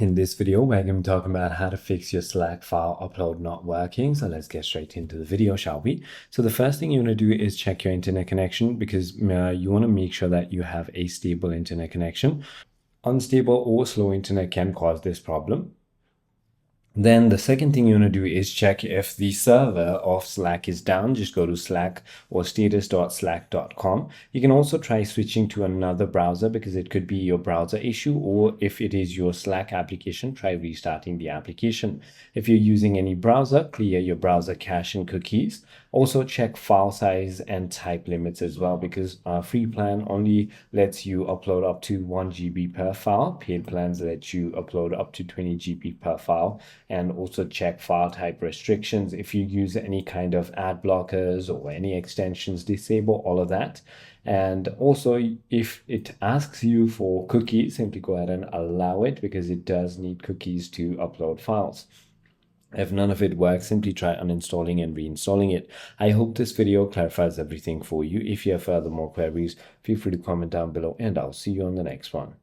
In this video, we're going to be talking about how to fix your Slack file upload not working. So let's get straight into the video, shall we? So the first thing you want to do is check your internet connection because you want to make sure that you have a stable internet connection. Unstable or slow internet can cause this problem. Then the second thing you want to do is check if the server of Slack is down. Just go to Slack or status.slack.com. You can also try switching to another browser because it could be your browser issue, or if it is your Slack application, try restarting the application. If you're using any browser, clear your browser cache and cookies. Also check file size and type limits as well, because our free plan only lets you upload up to 1 GB per file. Paid plans let you upload up to 20 GB per file. And also check file type restrictions. If you use any kind of ad blockers or any extensions, disable all of that. And also, if it asks you for cookies, simply go ahead and allow it, because it does need cookies to upload files. If none of it works, simply try uninstalling and reinstalling it. I hope this video clarifies everything for you. If you have further more queries, feel free to comment down below, and I'll see you on the next one.